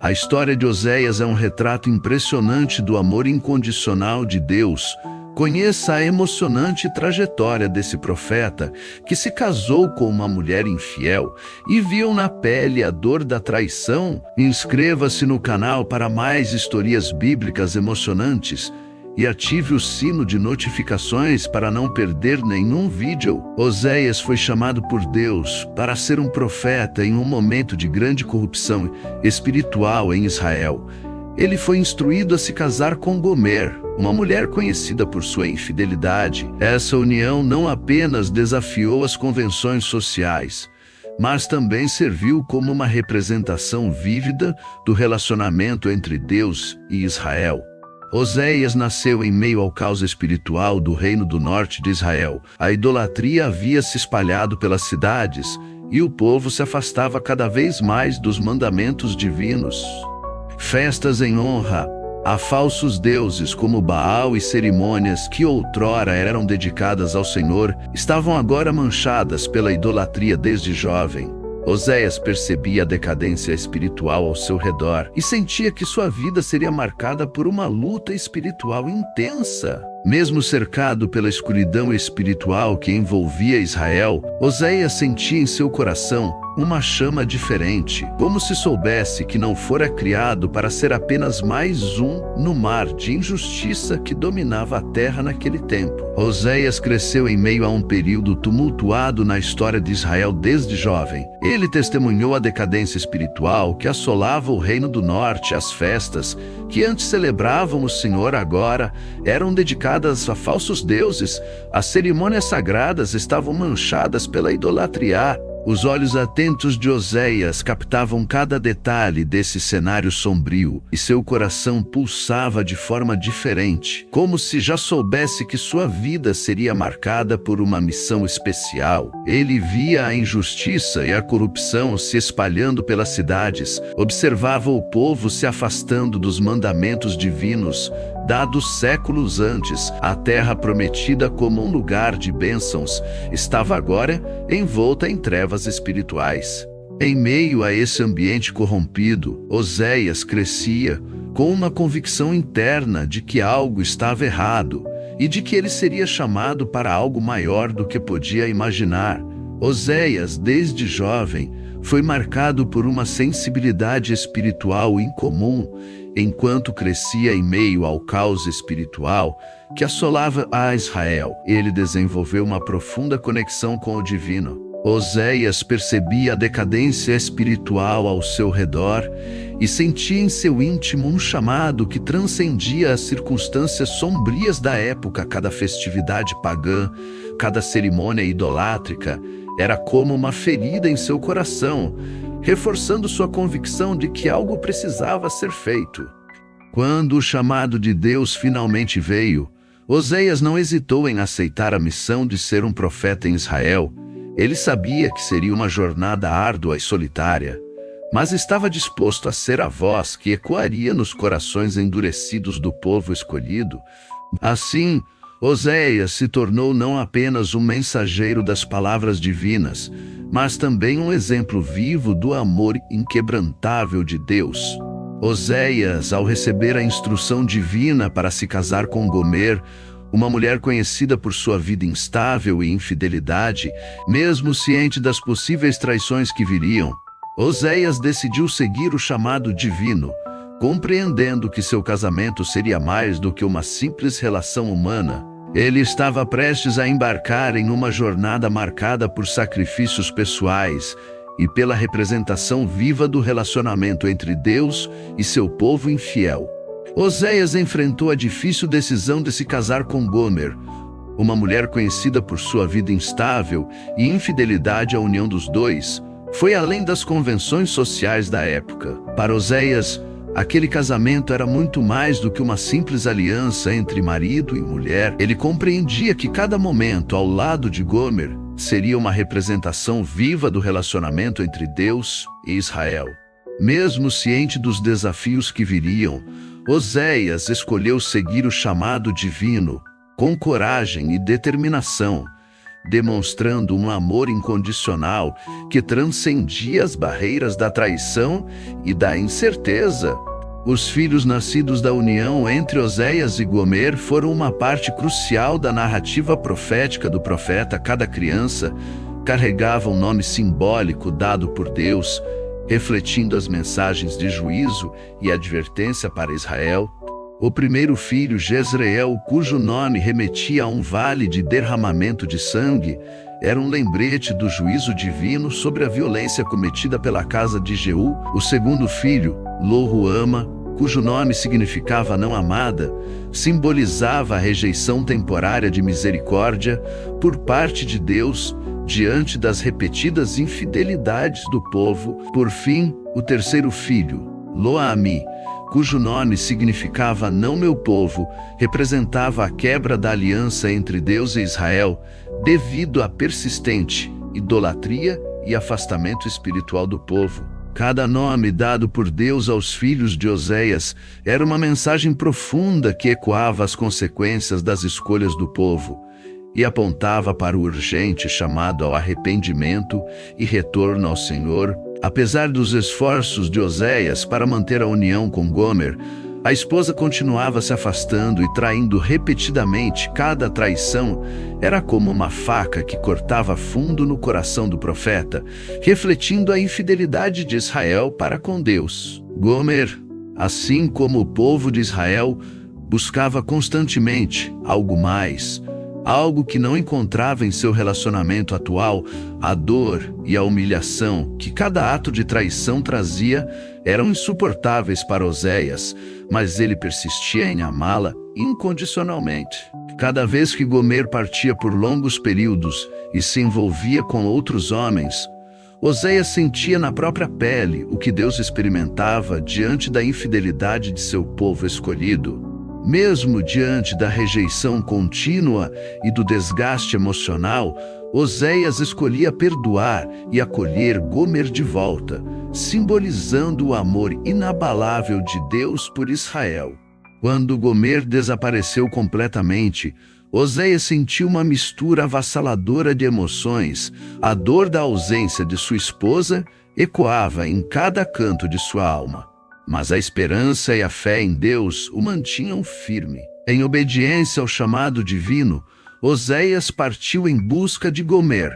A história de Oséias é um retrato impressionante do amor incondicional de Deus. Conheça a emocionante trajetória desse profeta que se casou com uma mulher infiel e viu na pele a dor da traição. Inscreva-se no canal para mais histórias bíblicas emocionantes e ative o sino de notificações para não perder nenhum vídeo. Oséias foi chamado por Deus para ser um profeta em um momento de grande corrupção espiritual em Israel. Ele foi instruído a se casar com Gomer, uma mulher conhecida por sua infidelidade. Essa união não apenas desafiou as convenções sociais, mas também serviu como uma representação vívida do relacionamento entre Deus e Israel. Oséias nasceu em meio ao caos espiritual do reino do norte de Israel. A idolatria havia se espalhado pelas cidades e o povo se afastava cada vez mais dos mandamentos divinos. Festas em honra a falsos deuses como Baal e cerimônias que outrora eram dedicadas ao Senhor estavam agora manchadas pela idolatria desde jovem. Oséias percebia a decadência espiritual ao seu redor e sentia que sua vida seria marcada por uma luta espiritual intensa. Mesmo cercado pela escuridão espiritual que envolvia Israel, Oséias sentia em seu coração uma chama diferente, como se soubesse que não fora criado para ser apenas mais um no mar de injustiça que dominava a terra naquele tempo. Oséias cresceu em meio a um período tumultuado na história de Israel desde jovem. Ele testemunhou a decadência espiritual que assolava o reino do norte. As festas que antes celebravam o Senhor agora eram dedicadas a falsos deuses. As cerimônias sagradas estavam manchadas pela idolatria. Os olhos atentos de Oséias captavam cada detalhe desse cenário sombrio e seu coração pulsava de forma diferente, como se já soubesse que sua vida seria marcada por uma missão especial. Ele via a injustiça e a corrupção se espalhando pelas cidades, observava o povo se afastando dos mandamentos divinos dados séculos antes. A terra prometida como um lugar de bênçãos estava agora envolta em trevas espirituais. Em meio a esse ambiente corrompido, Oséias crescia com uma convicção interna de que algo estava errado e de que ele seria chamado para algo maior do que podia imaginar. Oséias, desde jovem, foi marcado por uma sensibilidade espiritual incomum. Enquanto crescia em meio ao caos espiritual que assolava a Israel, ele desenvolveu uma profunda conexão com o divino. Oséias percebia a decadência espiritual ao seu redor e sentia em seu íntimo um chamado que transcendia as circunstâncias sombrias da época. Cada festividade pagã, cada cerimônia idolátrica era como uma ferida em seu coração, reforçando sua convicção de que algo precisava ser feito. Quando o chamado de Deus finalmente veio, Oséias não hesitou em aceitar a missão de ser um profeta em Israel. Ele sabia que seria uma jornada árdua e solitária, mas estava disposto a ser a voz que ecoaria nos corações endurecidos do povo escolhido. Assim, Oséias se tornou não apenas um mensageiro das palavras divinas, mas também um exemplo vivo do amor inquebrantável de Deus. Oséias, ao receber a instrução divina para se casar com Gomer, uma mulher conhecida por sua vida instável e infidelidade, mesmo ciente das possíveis traições que viriam, Oséias decidiu seguir o chamado divino, compreendendo que seu casamento seria mais do que uma simples relação humana. Ele estava prestes a embarcar em uma jornada marcada por sacrifícios pessoais e pela representação viva do relacionamento entre Deus e seu povo infiel. Oséias enfrentou a difícil decisão de se casar com Gomer, uma mulher conhecida por sua vida instável e infidelidade. A união dos dois foi além das convenções sociais da época. Para Oséias, aquele casamento era muito mais do que uma simples aliança entre marido e mulher. Ele compreendia que cada momento ao lado de Gomer seria uma representação viva do relacionamento entre Deus e Israel. Mesmo ciente dos desafios que viriam, Oséias escolheu seguir o chamado divino com coragem e determinação. demonstrando um amor incondicional que transcendia as barreiras da traição e da incerteza. Os filhos nascidos da união entre Oséias e Gomer foram uma parte crucial da narrativa profética do profeta. Cada criança carregava um nome simbólico dado por Deus, refletindo as mensagens de juízo e advertência para Israel. O primeiro filho, Jezreel, cujo nome remetia a um vale de derramamento de sangue, era um lembrete do juízo divino sobre a violência cometida pela casa de Jeú. O segundo filho, Lo-ruama, cujo nome significava não amada, simbolizava a rejeição temporária de misericórdia por parte de Deus diante das repetidas infidelidades do povo. Por fim, o terceiro filho, Lo-ami, cujo nome significava não meu povo, representava a quebra da aliança entre Deus e Israel devido à persistente idolatria e afastamento espiritual do povo. Cada nome dado por Deus aos filhos de Oséias era uma mensagem profunda que ecoava as consequências das escolhas do povo e apontava para o urgente chamado ao arrependimento e retorno ao Senhor. Apesar dos esforços de Oséias para manter a união com Gomer, a esposa continuava se afastando e traindo repetidamente. Cada traição era como uma faca que cortava fundo no coração do profeta, refletindo a infidelidade de Israel para com Deus. Gomer, assim como o povo de Israel, buscava constantemente algo mais, algo que não encontrava em seu relacionamento atual. A dor e a humilhação que cada ato de traição trazia eram insuportáveis para Oséias, mas ele persistia em amá-la incondicionalmente. Cada vez que Gomer partia por longos períodos e se envolvia com outros homens, Oséias sentia na própria pele o que Deus experimentava diante da infidelidade de seu povo escolhido. Mesmo diante da rejeição contínua e do desgaste emocional, Oséias escolhia perdoar e acolher Gomer de volta, simbolizando o amor inabalável de Deus por Israel. Quando Gomer desapareceu completamente, Oséias sentiu uma mistura avassaladora de emoções. A dor da ausência de sua esposa ecoava em cada canto de sua alma. Mas a esperança e a fé em Deus o mantinham firme. Em obediência ao chamado divino, Oséias partiu em busca de Gomer,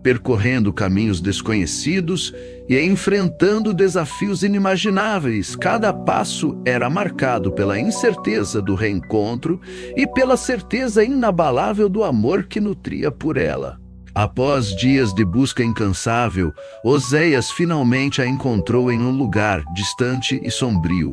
percorrendo caminhos desconhecidos e enfrentando desafios inimagináveis. Cada passo era marcado pela incerteza do reencontro e pela certeza inabalável do amor que nutria por ela. Após dias de busca incansável, Oséias finalmente a encontrou em um lugar distante e sombrio.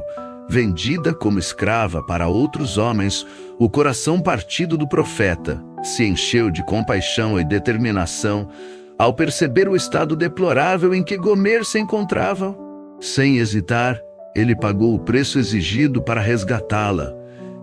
Vendida como escrava para outros homens, o coração partido do profeta se encheu de compaixão e determinação ao perceber o estado deplorável em que Gomer se encontrava. Sem hesitar, ele pagou o preço exigido para resgatá-la,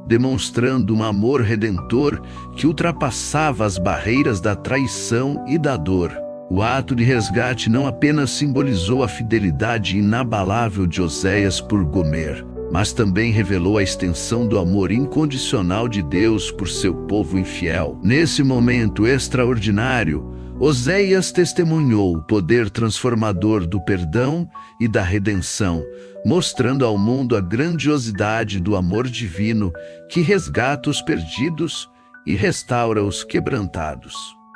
demonstrando um amor redentor que ultrapassava as barreiras da traição e da dor. O ato de resgate não apenas simbolizou a fidelidade inabalável de Oséias por Gomer, mas também revelou a extensão do amor incondicional de Deus por seu povo infiel. Nesse momento extraordinário, Oséias testemunhou o poder transformador do perdão e da redenção, mostrando ao mundo a grandiosidade do amor divino que resgata os perdidos e restaura os quebrantados.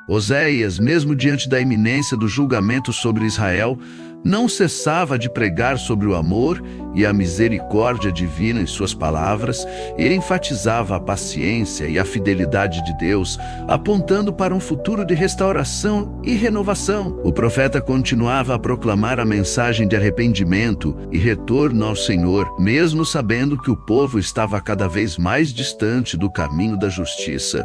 Oséias, mesmo diante da iminência do julgamento sobre Israel, não cessava de pregar sobre o amor e a misericórdia divina em suas palavras. Ele enfatizava a paciência e a fidelidade de Deus, apontando para um futuro de restauração e renovação. O profeta continuava a proclamar a mensagem de arrependimento e retorno ao Senhor, mesmo sabendo que o povo estava cada vez mais distante do caminho da justiça.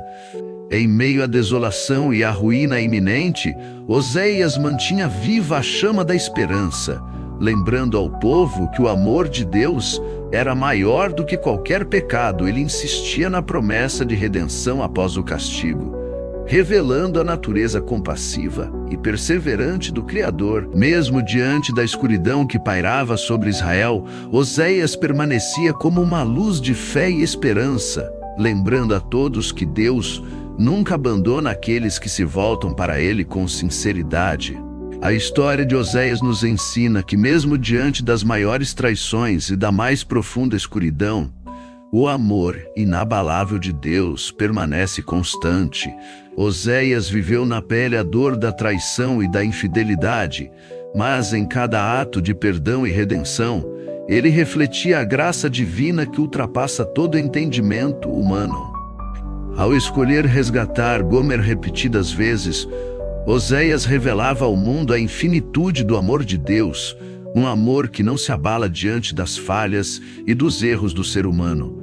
Em meio à desolação e à ruína iminente, Oséias mantinha viva a chama da esperança, lembrando ao povo que o amor de Deus era maior do que qualquer pecado. Ele insistia na promessa de redenção após o castigo, revelando a natureza compassiva e perseverante do Criador. Mesmo diante da escuridão que pairava sobre Israel, Oséias permanecia como uma luz de fé e esperança, lembrando a todos que Deus nunca abandona aqueles que se voltam para Ele com sinceridade. A história de Oséias nos ensina que, mesmo diante das maiores traições e da mais profunda escuridão, o amor inabalável de Deus permanece constante. Oséias viveu na pele a dor da traição e da infidelidade, mas em cada ato de perdão e redenção, ele refletia a graça divina que ultrapassa todo entendimento humano. Ao escolher resgatar Gomer repetidas vezes, Oséias revelava ao mundo a infinitude do amor de Deus, um amor que não se abala diante das falhas e dos erros do ser humano.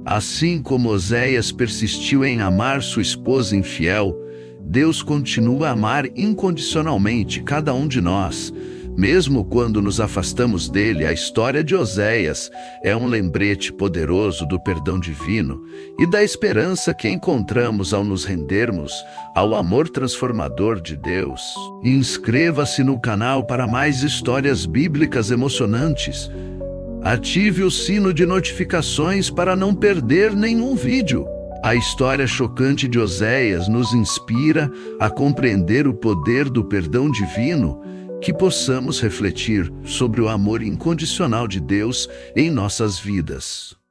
Assim como Oséias persistiu em amar sua esposa infiel, Deus continua a amar incondicionalmente cada um de nós. Mesmo quando nos afastamos dele, a história de Oséias é um lembrete poderoso do perdão divino e da esperança que encontramos ao nos rendermos ao amor transformador de Deus. Inscreva-se no canal para mais histórias bíblicas emocionantes. Ative o sino de notificações para não perder nenhum vídeo. A história chocante de Oséias nos inspira a compreender o poder do perdão divino, que possamos refletir sobre o amor incondicional de Deus em nossas vidas.